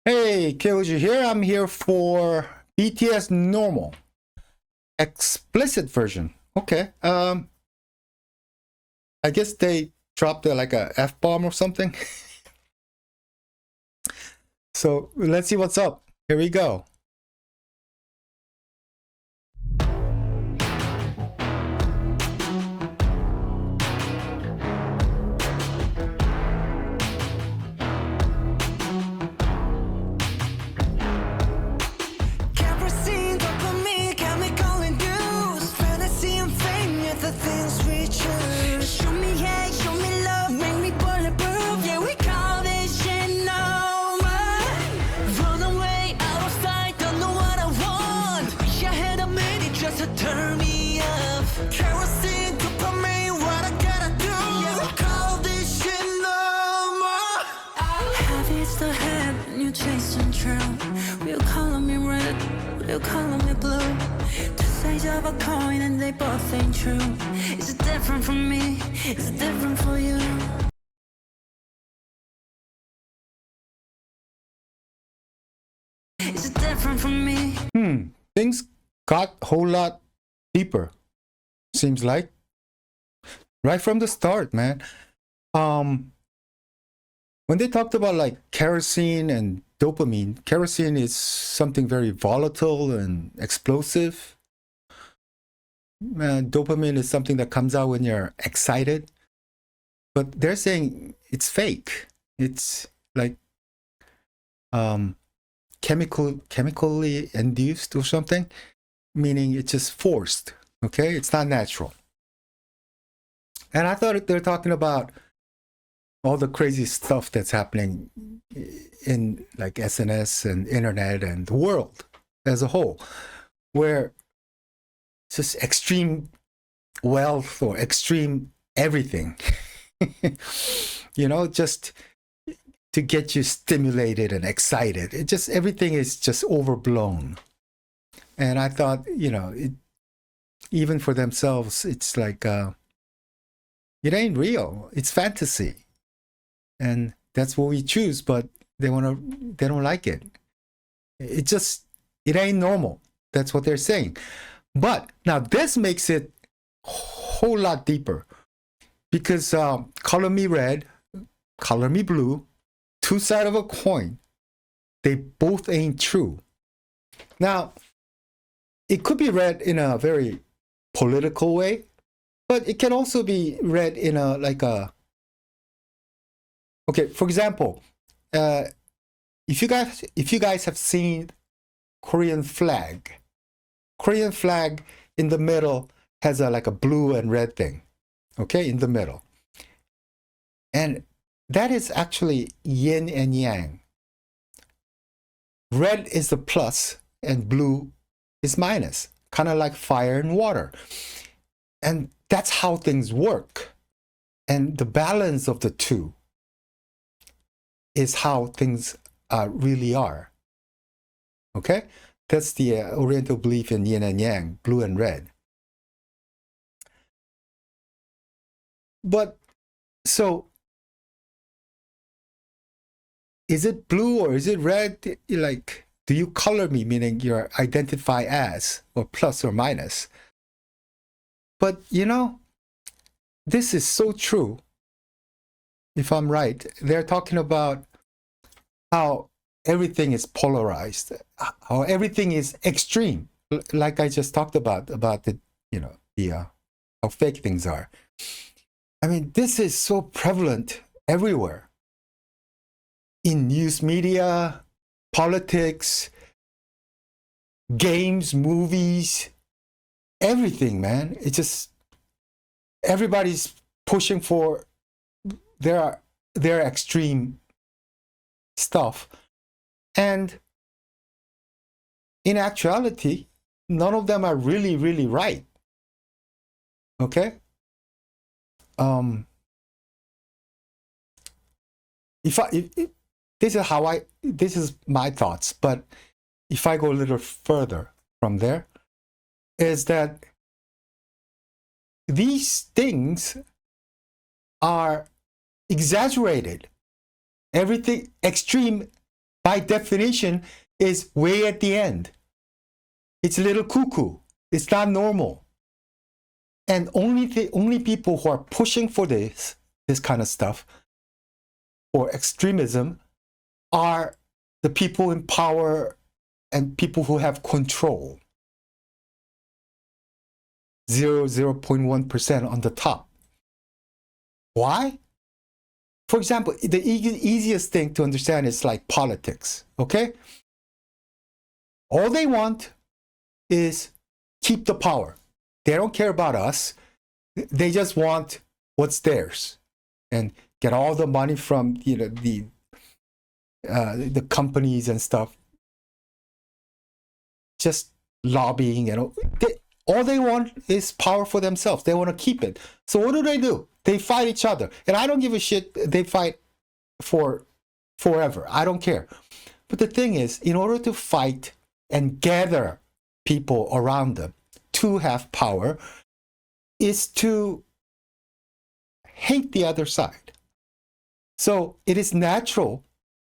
Hey, KOG here. I'm here for BTS normal explicit version. Okay. I guess they dropped like a F-bomb or something. So let's see what's up. Here we go. We'll call me red, we'll call me blue. Two sides of a coin and they both ain't true. Is it different from me? Is it different for you? Is it different from me? Things got a whole lot deeper. Seems like. Right from the start, man. When they talked about like kerosene and dopamine, kerosene is something very volatile and explosive. Dopamine is something that comes out when you're excited. But they're saying it's fake. It's like chemically induced or something, meaning it's just forced. Okay, it's not natural. And I thought they're talking about all the crazy stuff that's happening in like SNS and internet and the world as a whole, where it's just extreme wealth or extreme everything, just to get you stimulated and excited. It just, everything is just overblown. And I thought, even for themselves, it's like, it ain't real. It's fantasy. And that's what we choose, but they don't like it. It ain't normal. That's what they're saying. But now this makes it a whole lot deeper, because color me red, color me blue, two sides of a coin, they both ain't true. Now, it could be read in a very political way, but it can also be read in okay, for example, if you guys have seen Korean flag in the middle has like a blue and red thing, okay, in the middle. And that is actually yin and yang. Red is the plus and blue is minus, kind of like fire and water. And that's how things work. And the balance of the two is how things really are. Okay? That's the Oriental belief in yin and yang, blue and red. But, so, is it blue or is it red? Like, do you color me, meaning you're identify as, or plus or minus? But, this is so true. If I'm right, they're talking about how everything is polarized, how everything is extreme, like I just talked about the, how fake things are. I mean, this is so prevalent everywhere. In news media, politics, games, movies, everything, man. It's just, everybody's pushing for their extreme stuff. And in actuality, none of them are really, really right. Okay? This is my thoughts, but if I go a little further from there, is that these things are exaggerated. Everything extreme by definition, is way at the end. It's a little cuckoo. It's not normal. And only people who are pushing for this kind of stuff, or extremism, are the people in power and people who have control. 0.1% on the top. Why? For example, the easiest thing to understand is like politics, okay? All they want is keep the power. They don't care about us. They just want what's theirs and get all the money from, you know, the companies and stuff. Just lobbying, you know. All they want is power for themselves. They want to keep it. So what do? They fight each other. And I don't give a shit. They fight for forever. I don't care. But the thing is, in order to fight and gather people around them to have power, is to hate the other side. So it is natural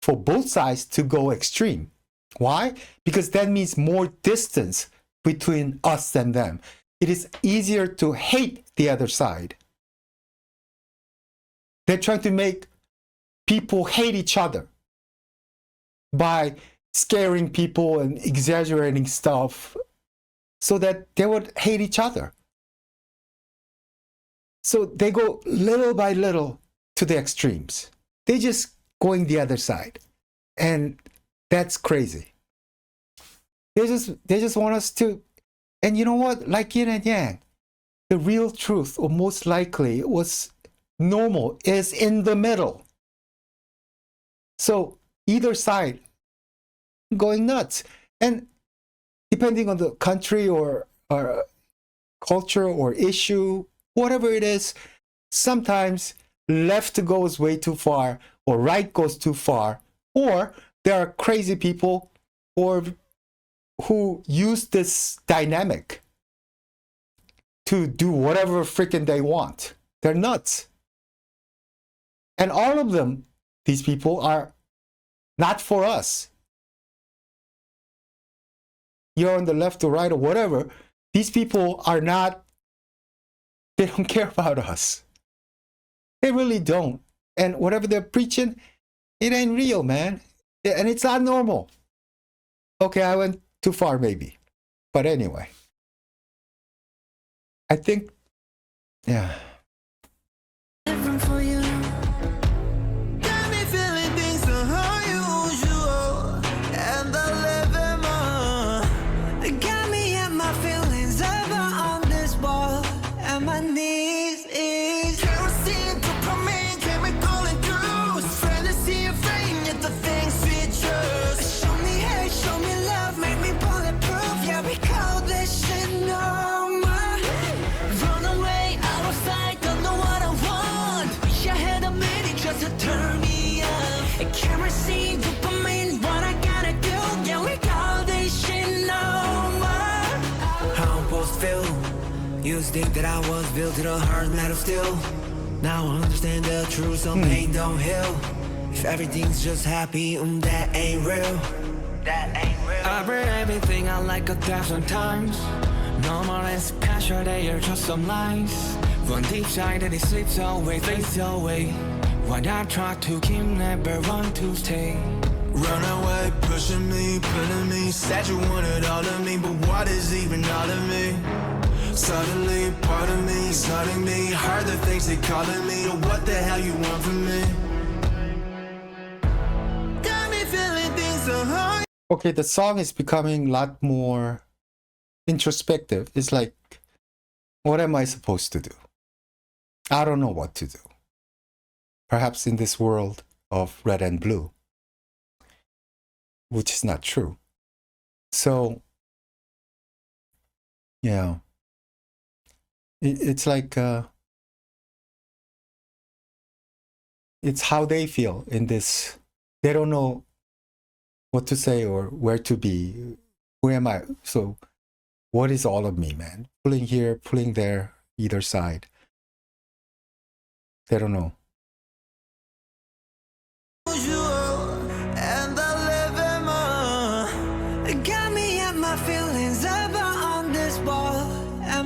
for both sides to go extreme. Why? Because that means more distance between us and them. It is easier to hate the other side. They're trying to make people hate each other by scaring people and exaggerating stuff so that they would hate each other. So they go little by little to the extremes. They're just going the other side. And that's crazy. They just want us to, and you know what? Like Yin and Yang, the real truth, or most likely was normal, is in the middle. So either side going nuts. And depending on the country or culture or issue, whatever it is, sometimes left goes way too far or right goes too far, or there are crazy people who use this dynamic to do whatever freaking they want. They're nuts. And all of them, these people, are not for us. You're on the left or right or whatever. These people are not, they don't care about us. They really don't. And whatever they're preaching, it ain't real, man. And it's not normal. Okay, I went too far maybe. But anyway, I think, yeah. Different for you. Got me feeling things unusual, and I live in more. Got me and my feelings over on this wall, and my knees is Kerosene, dopamine, chemical induced. Fantasy and frame, yet the things we trust. show me hate, show me love, make me bulletproof. Yeah, we call this shit normal. Run away, out of sight, don't know what I want. Wish I had a minute just to turn me up. I can't receive dopamine, what I gotta do. Yeah, we call this shit normal. How I'm supposed to feel? Used to think that I was built to the hard metal steel. Now I understand the truth, some pain don't heal. If everything's just happy, that ain't real. That ain't real. I read everything I like 1,000 times. No more less passion, they are just some lies. One deep side that it slips away, fades away. What I try to keep, never want to stay. Run away, pushing me, pulling me. Said you wanted all of me, but what is even all of me? Suddenly, part of me, starting me. Heard the things they calling me. What the hell you want from me? Got me feeling things so hard. Okay, the song is becoming a lot more introspective. It's like, what am I supposed to do? I don't know what to do. Perhaps in this world of red and blue, which is not true. So, yeah, it's like, it's how they feel in this. They don't know what to say or where to be. Who am I? So what is all of me, man? Pulling here, pulling there, either side. They don't know. Usual, and I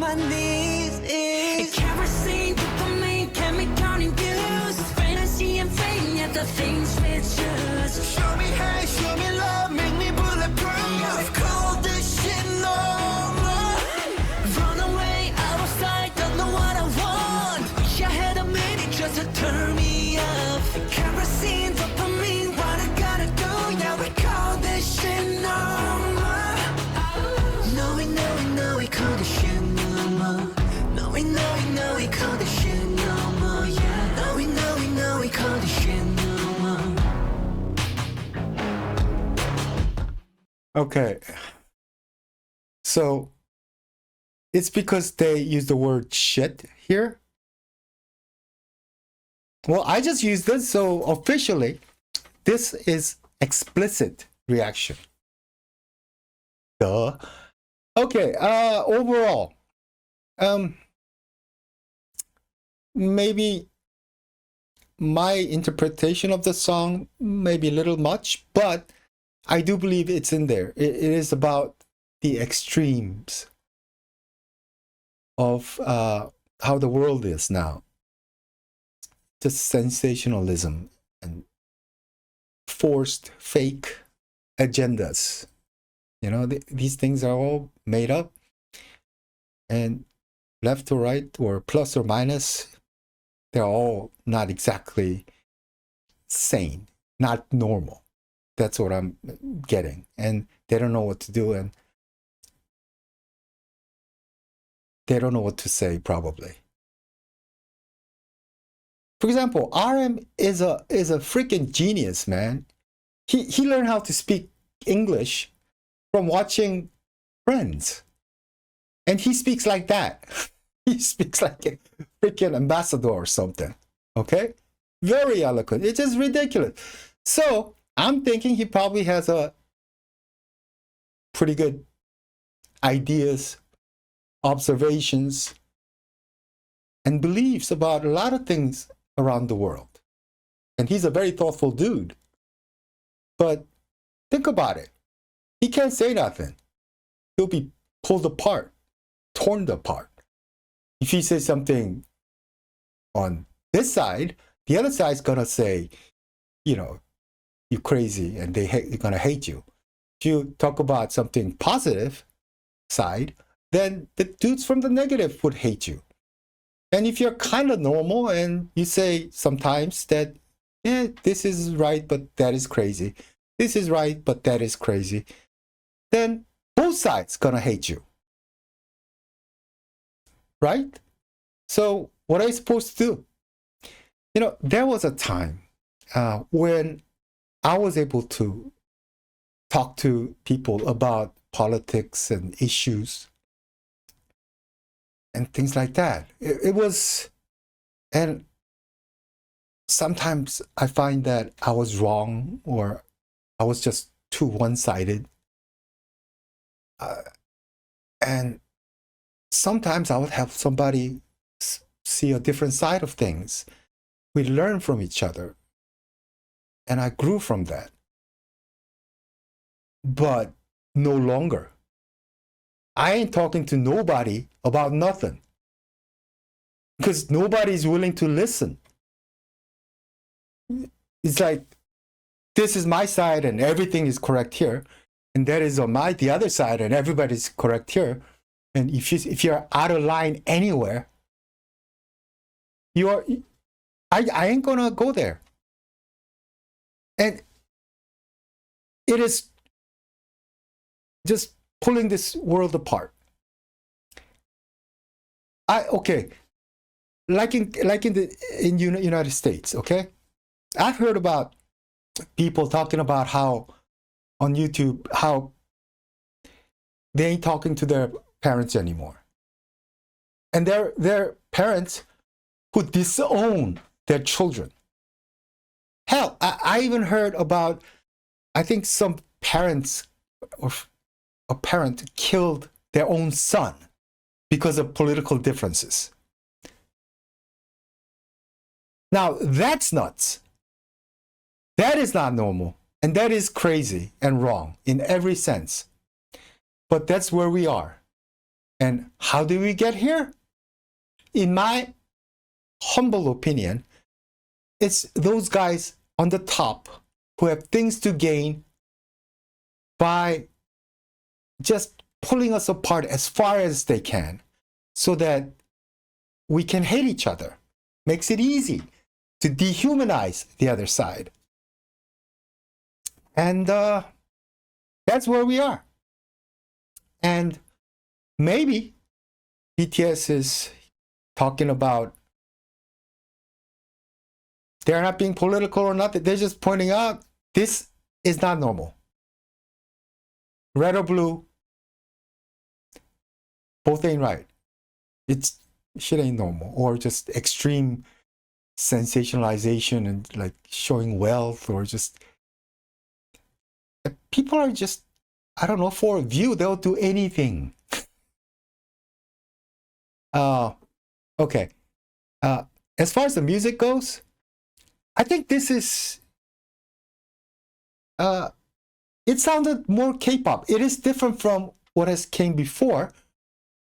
on my knees is Kerosene, dopamine, can be turning views. Fantasy and fame, yet the things we choose. show me hate, show me love, make me bulletproof. I've called this shit normal. Run away, out of sight, don't know what I want. Wish I had a minute just to turn me up. Kerosene, dopamine, what I gotta do? Yeah, we call this shit normal. No, we call this shit normal. No, we call this shit normal. Yeah. No, we call this shit normal. Okay. So it's because they use the word shit here. Well, I just used this, so officially, this is explicit reaction. Duh. Okay, overall, maybe my interpretation of the song may be a little much, but I do believe it's in there. It is about the extremes of how the world is now. Just sensationalism and forced fake agendas. You know, these things are all made up, and left to right or plus or minus, they're all not exactly sane, not normal. That's what I'm getting. And they don't know what to do, and they don't know what to say, probably. For example, RM is a freaking genius, man. He learned how to speak English from watching Friends. And he speaks like that. He speaks like a freaking ambassador or something. Okay? Very eloquent. It's just ridiculous. So I'm thinking he probably has a pretty good ideas, observations, and beliefs about a lot of things around the world. And he's a very thoughtful dude. But think about it. He can't say nothing. He'll be pulled apart, torn apart. If he says something on this side, the other side's gonna say, you know, you're crazy, and they're gonna hate you. If you talk about something positive side, then the dudes from the negative would hate you. And if you're kind of normal and you say sometimes that, yeah, this is right, but that is crazy. This is right, but that is crazy. Then both sides gonna hate you. Right? So what are you supposed to do? You know, there was a time when I was able to talk to people about politics and issues and things like that. It was, and sometimes I find that I was wrong, or I was just too one-sided. And sometimes I would have somebody see a different side of things. We learn from each other. And I grew from that. But no longer. I ain't talking to nobody about nothing. Because nobody's willing to listen. It's like, this is my side and everything is correct here. And that is on the other side and everybody's correct here. And if you're out of line anywhere, I ain't gonna go there. And it is just pulling this world apart. Like in the United States, okay? I've heard about people talking about how on YouTube how they ain't talking to their parents anymore. And they're parents who disown their children. Hell, I even heard about, I think some parents or a parent killed their own son because of political differences. Now, that's nuts. That is not normal. And that is crazy and wrong in every sense. But that's where we are. And how did we get here? In my humble opinion, it's those guys on the top who have things to gain by just pulling us apart as far as they can so that we can hate each other. Makes it easy to dehumanize the other side. And that's where we are. And maybe BTS is talking about they're not being political or nothing. They're just pointing out this is not normal. Red or blue, both ain't right. It's shit ain't normal. Or just extreme sensationalization and like showing wealth, or just people are just, I don't know, for a view, they'll do anything. Okay. As far as the music goes, I think this is, it sounded more K-pop. It is different from what has came before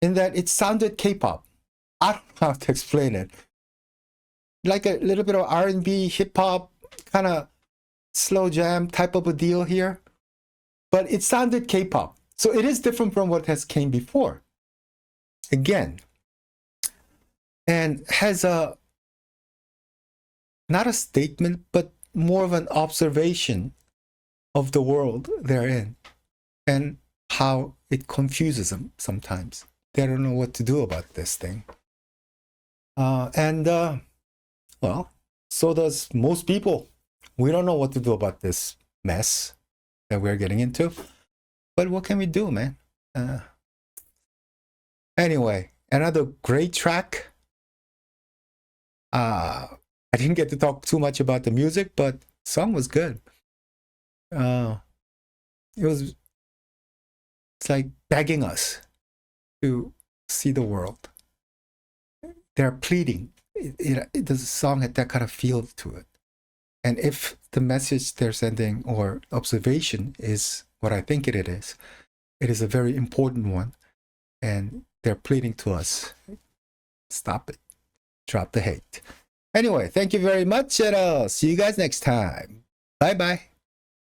in that it sounded K-pop. I don't know how to explain it. Like a little bit of R&B, hip-hop, kind of slow jam type of a deal here. But it sounded K-pop. So it is different from what has came before. Again. And has a, not a statement, but more of an observation of the world they're in and how it confuses them sometimes. They don't know what to do about this thing. Well, so does most people. We don't know what to do about this mess that we're getting into. But what can we do, man? Anyway, another great track. I didn't get to talk too much about the music, but the song was good. It's like begging us to see the world. They're pleading. The song had that kind of feel to it. And if the message they're sending or observation is what I think it is a very important one. And they're pleading to us. Stop it. Drop the hate. Anyway, thank you very much, and I'll see you guys next time. Bye-bye.